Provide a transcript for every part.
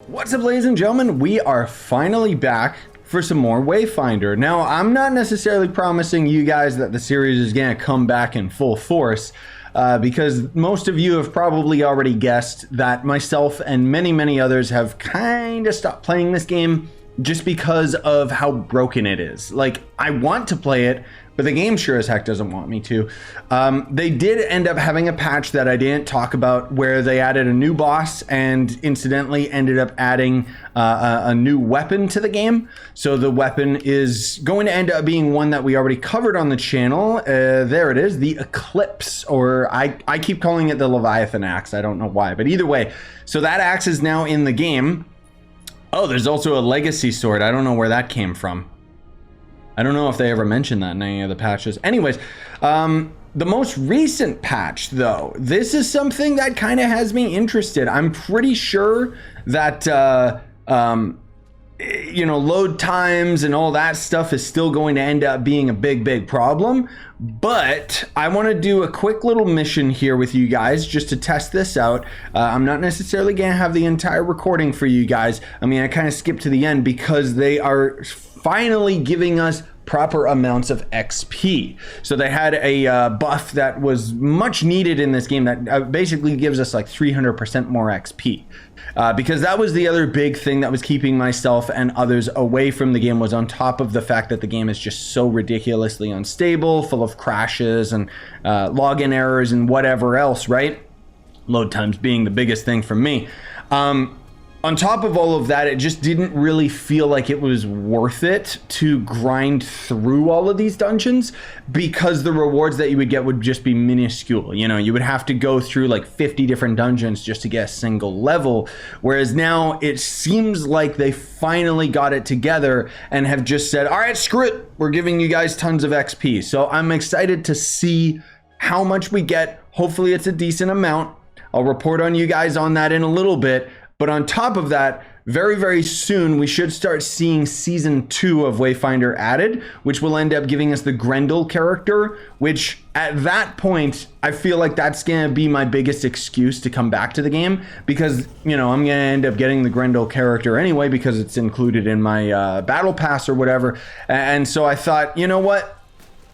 What's up, ladies and gentlemen? We are finally back for some more Wayfinder. Now, I'm not necessarily promising you guys that the series is going to come back in full force, because most of you have probably already guessed that myself and many others have kind of stopped playing this game just because of how broken it is. Like, I want to play it, but the game sure as heck doesn't want me to. They did end up having a patch that I didn't talk about where they added a new boss and incidentally ended up adding a new weapon to the game. So the weapon is going to end up being one that we already covered on the channel. There it is, the Eclipse, or I keep calling it the Leviathan axe. I don't know why, but either way. So that axe is now in the game. Oh, there's also a legacy sword. I don't know where that came from. I don't know if they ever mentioned that in any of the patches. Anyways, the most recent patch, though, this is something that kind of has me interested. I'm pretty sure that, you know, load times and all that stuff is still going to end up being a big problem. But I want to do a quick little mission here with you guys just to test this out. I'm not necessarily going to have the entire recording for you guys. I mean, I kind of skipped to the end because they are finally giving us proper amounts of XP. So they had a buff that was much needed in this game that basically gives us like 300% more XP. Because that was the other big thing that was keeping myself and others away from the game, was on top of the fact that the game is just so ridiculously unstable, full of crashes and login errors and whatever else, right? Load times being the biggest thing for me. On top of all of that, it just didn't really feel like it was worth it to grind through all of these dungeons, because the rewards that you would get would just be minuscule. You know, you would have to go through like 50 different dungeons just to get a single level. Whereas now it seems like they finally got it together and have just said, all right, screw it, we're giving you guys tons of XP. So I'm excited to see how much we get. Hopefully it's a decent amount. I'll report on you guys on that in a little bit. But on top of that, very soon, we should start seeing Season 2 of Wayfinder added, which will end up giving us the Grendel character, which at that point, I feel like that's going to be my biggest excuse to come back to the game, because, you know, I'm going to end up getting the Grendel character anyway because it's included in my battle pass or whatever. And so I thought, you know what?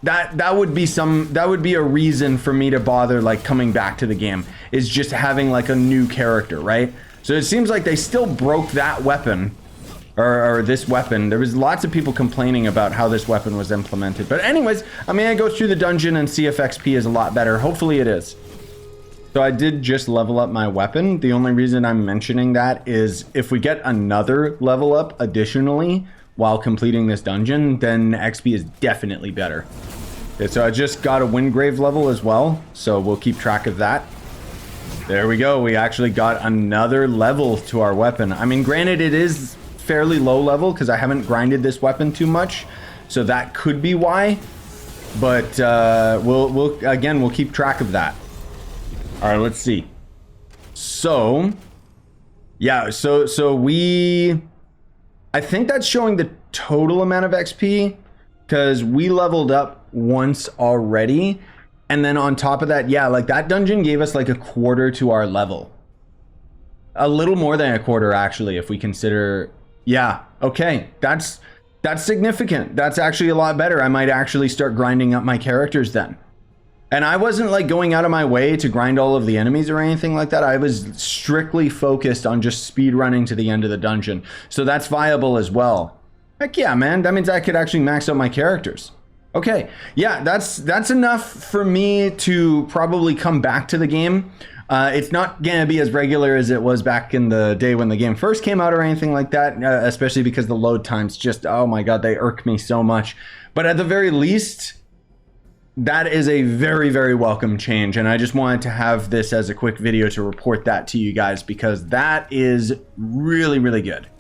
That would be a reason for me to bother like coming back to the game, is just having like a new character, right? So it seems like they still broke that weapon, or this weapon. There was lots of people complaining about how this weapon was implemented. But anyways, I'm gonna go through the dungeon and see if XP is a lot better. Hopefully it is. So I did just level up my weapon. The only reason I'm mentioning that is if we get another level up additionally while completing this dungeon, then XP is definitely better. Okay, so I just got a Windgrave level as well, so we'll keep track of that. There we go. We actually got another level to our weapon. I mean, granted, it is fairly low level because I haven't grinded this weapon too much, so that could be why. But we'll keep track of that. All right, let's see. So, yeah, so I think that's showing the total amount of XP because we leveled up once already. And then on top of that, yeah, like that dungeon gave us like a quarter to our level. A little more than a quarter, actually, if we consider, yeah, okay, that's significant. That's actually a lot better. I might actually start grinding up my characters then. And I wasn't like going out of my way to grind all of the enemies or anything like that. I was strictly focused on just speed running to the end of the dungeon. So that's viable as well. Heck yeah, man, that means I could actually max out my characters. Okay, yeah, that's enough for me to probably come back to the game. It's not gonna be as regular as it was back in the day when the game first came out or anything like that, especially because the load times just, oh my god, they irk me so much. But at the very least, that is a very welcome change, and I just wanted to have this as a quick video to report that to you guys because that is really good.